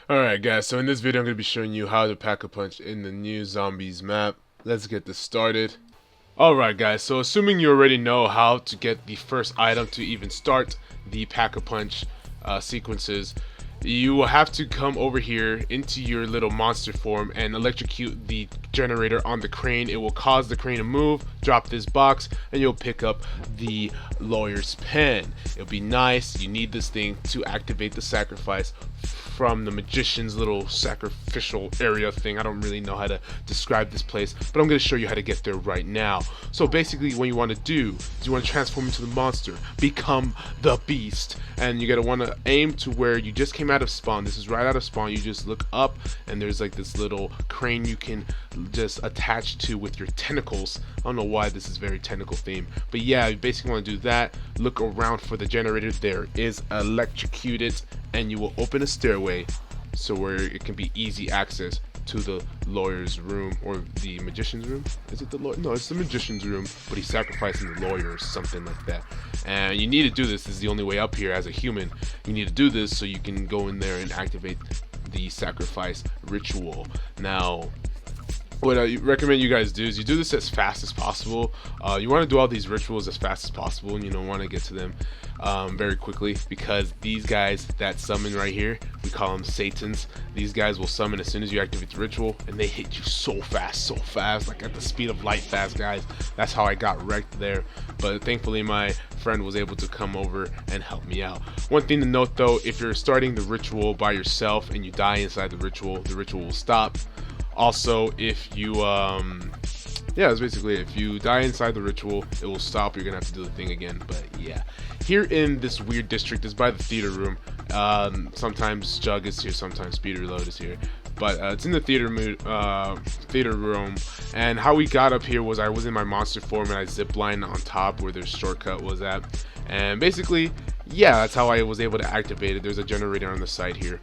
Alright guys, so in this video I'm going to be showing you how to pack a punch in the new zombies map. Let's get this started. Alright guys, so assuming you already know how to get the first item to even start the pack-a-punch sequences, you will have to come over here into your little monster form and electrocute the generator on the crane. It will cause the crane to move, drop this box, and you'll pick up the lawyer's pen. It'll be nice. You need this thing to activate the sacrifice from the magician's little sacrificial area thing. I don't really know how to describe this place, but I'm going to show you how to get there right now. So basically what you want to do is you want to transform into the monster, become the beast, and you're going to want to aim to where you just came out of spawn. This is right out of spawn. You just look up and there's like this little crane you can just attach to with your tentacles. I don't know why this is very tentacle themed, but yeah, you basically want to do that. Look around for the generator. There is electrocuted, and you will open a stairway so where it can be easy access to the lawyer's room, or the magician's room. Is it the lawyer? No, it's the magician's room, but he's sacrificing the lawyer or something like that. And you need to do this. This is the only way up here as a human. You need to do this so you can go in there and activate the sacrifice ritual. Now, what I recommend you guys do is you do this as fast as possible. You want to do all these rituals as fast as possible, and you don't want to get to them very quickly, because these guys that summon right here, we call them Satans. These guys will summon as soon as you activate the ritual, and they hit you so fast, like at the speed of light fast, guys. That's how I got wrecked there, but thankfully my friend was able to come over and help me out. One thing to note though, if you're starting the ritual by yourself and you die inside the ritual will stop. Also, if you yeah, it's basically it. If you die inside the ritual, it will stop. You're gonna have to do the thing again. But yeah, here in this weird district is by the theater room. Sometimes Jug is here, sometimes Speed Reload is here, but it's in the theater room. And how we got up here was I was in my monster form and I ziplined on top where their shortcut was at, and basically, yeah, that's how I was able to activate it. There's a generator on the side here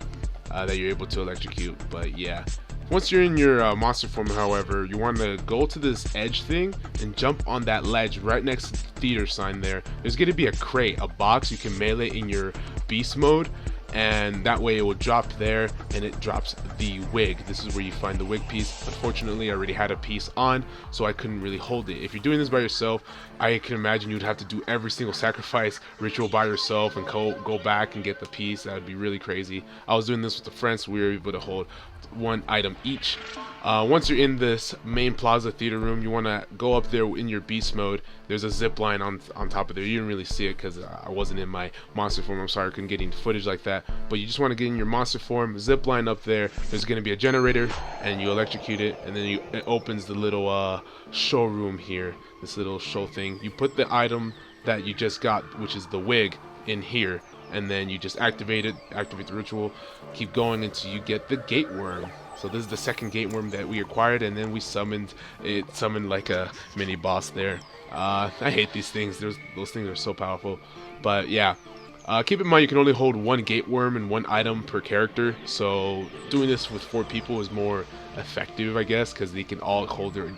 that you're able to electrocute. But yeah, once you're in your monster form, however, you want to go to this edge thing and jump on that ledge right next to the theater sign there. There's going to be a crate, a box you can melee in your beast mode, and that way it will drop there, and it drops the wig. This is where you find the wig piece. Unfortunately, I already had a piece on, so I couldn't really hold it. If you're doing this by yourself, I can imagine you'd have to do every single sacrifice ritual by yourself and go back and get the piece. That would be really crazy. I was doing this with a friend, so we were able to hold one item each. Once you're in this main plaza theater room, you want to go up there in your beast mode. There's a zip line on top of there. You didn't really see it because I wasn't in my monster form. I'm sorry I couldn't get any footage like that, but you just want to get in your monster form, zip line up there. There's going to be a generator, and you electrocute it, and then it opens the little showroom here, this little show thing. You put the item that you just got, which is the wig, in here, and then you just activate the ritual. Keep going until you get the gate worm. So this is the second gate worm that we acquired, and then we summoned like a mini boss there. I hate these things. Those things are so powerful. But yeah, keep in mind you can only hold one gate worm and one item per character, so doing this with 4 people is more effective, I guess, because they can all hold their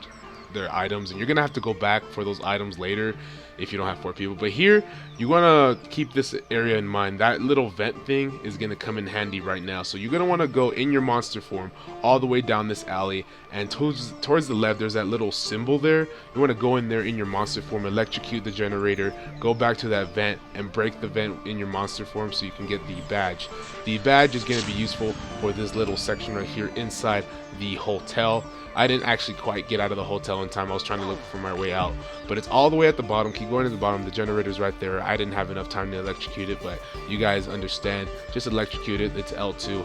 items, and you're gonna have to go back for those items later if you don't have 4 people. But here you want to keep this area in mind. That little vent thing is going to come in handy right now, so you're going to want to go in your monster form all the way down this alley, and towards the left there's that little symbol there. You want to go in there in your monster form, electrocute the generator, go back to that vent and break the vent in your monster form so you can get the badge. The badge is going to be useful for this little section right here inside the hotel. I didn't actually quite get out of the hotel in time. I was trying to look for my way out, but it's all the way at the bottom. Keep going to the bottom. The generator's right there. I didn't have enough time to electrocute it, but you guys understand. Just electrocute it. It's L2,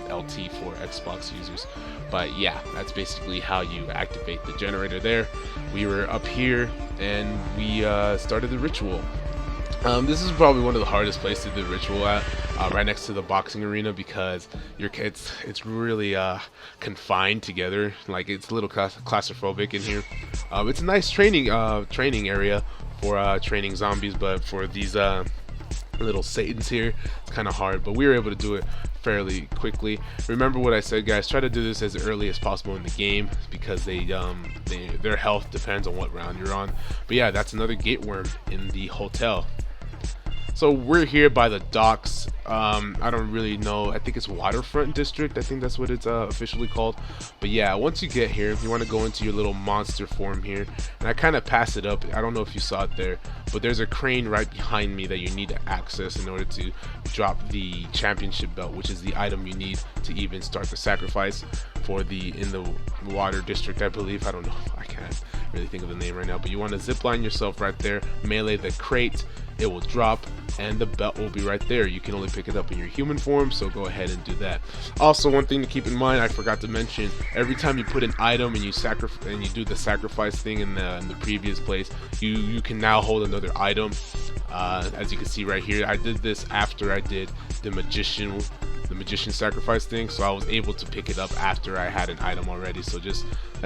LT for Xbox users. But yeah, that's basically how you activate the generator there. We were up here and we started the ritual. This is probably one of the hardest places to do the ritual at, right next to the boxing arena, because it's really confined together. Like, it's a little claustrophobic in here. It's a nice training area for training zombies, but for these little Satans here, it's kind of hard. But we were able to do it fairly quickly. Remember what I said, guys. Try to do this as early as possible in the game, because their health depends on what round you're on. But yeah, that's another gate worm in the hotel. So we're here by the docks. I don't really know. I think it's Waterfront District. I think that's what it's officially called. But yeah, once you get here, you want to go into your little monster form here. And I kind of passed it up. I don't know if you saw it there, but there's a crane right behind me that you need to access in order to drop the championship belt, which is the item you need to even start the sacrifice for in the water district, I believe. I don't know. I can't really think of the name right now, but you want to zipline yourself right there, melee the crate, it will drop, and the belt will be right there. You can only pick it up in your human form, so go ahead and do that. Also, one thing to keep in mind, I forgot to mention, every time you put an item and you do the sacrifice thing in the previous place, you can now hold another item. As you can see right here, I did this after I did the magician sacrifice thing, so I was able to pick it up after I had an item already. So that's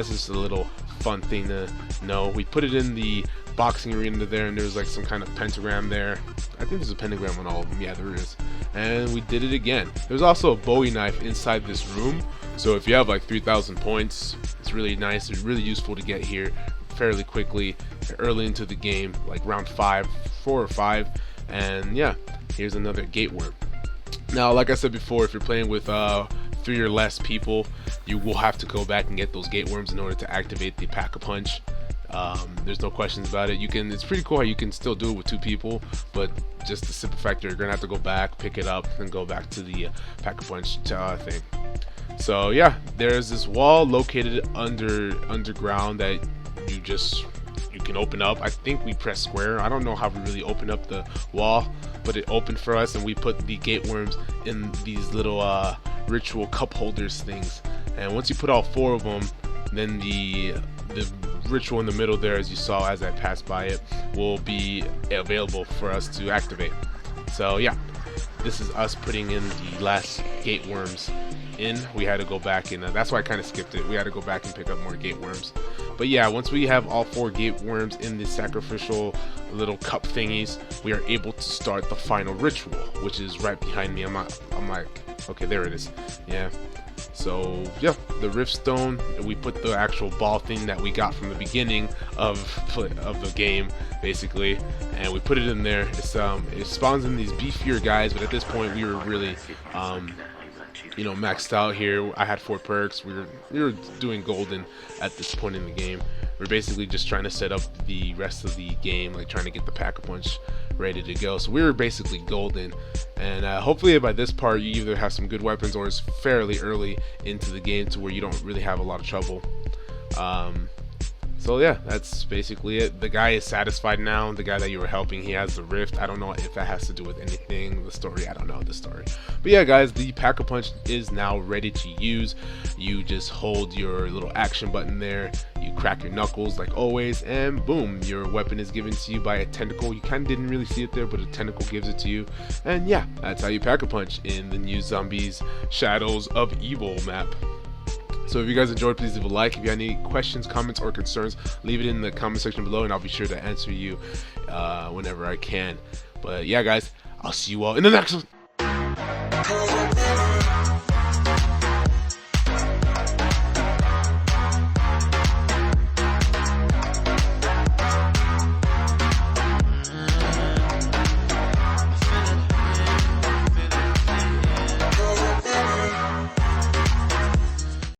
just a little fun thing to know. We put it in the boxing arena there, and there's like some kind of pentagram there. I think there's a pentagram on all of them. Yeah, there is. And we did it again. There's also a Bowie knife inside this room, so if you have like 3,000 points, it's really nice. It's really useful to get here fairly quickly early into the game, like round 4 or 5. And yeah, here's another gate worm. Now, like I said before, if you're playing with 3 or less people, you will have to go back and get those gate worms in order to activate the Pack-a-Punch. There's no questions about it. It's pretty cool how you can still do it with 2 people, but just the simple fact you're gonna have to go back, pick it up, and go back to the Pack-a-Punch thing. So yeah, there's this wall located underground that you can open up. I think we press square. I don't know how we really open up the wall, but it opened for us, and we put the gate worms in these little ritual cup holders things. And once you put all 4 of them, then the ritual in the middle there, as you saw as I passed by it, will be available for us to activate. So yeah, this is us putting in the last gate worms in. We had to go back, and that's why I kind of skipped it. We had to go back and pick up more gate worms. But yeah, once we have all 4 gate worms in the sacrificial little cup thingies, we are able to start the final ritual, which is right behind me. I'm like, okay, there it is. Yeah. So yeah, the Rift Stone, we put the actual ball thing that we got from the beginning of the game, basically, and we put it in there. It spawns in these beefier guys, but at this point we were really maxed out here. I had 4 perks. We were doing golden at this point in the game. We're basically just trying to set up the rest of the game, like trying to get the Pack-a-Punch ready to go. So we were basically golden, and hopefully by this part you either have some good weapons or it's fairly early into the game to where you don't really have a lot of trouble. So yeah, that's basically it. The guy is satisfied now. The guy that you were helping, he has the rift. I don't know if that has to do with anything, the story. I don't know the story. But yeah, guys, the Pack-a-Punch is now ready to use. You just hold your little action button there. You crack your knuckles like always, and boom, your weapon is given to you by a tentacle. You kind of didn't really see it there, but a tentacle gives it to you. And yeah, that's how you Pack-a-Punch in the new Zombies Shadows of Evil map. So if you guys enjoyed, please leave a like. If you have any questions, comments, or concerns, leave it in the comment section below, and I'll be sure to answer you whenever I can. But yeah, guys, I'll see you all in the next one.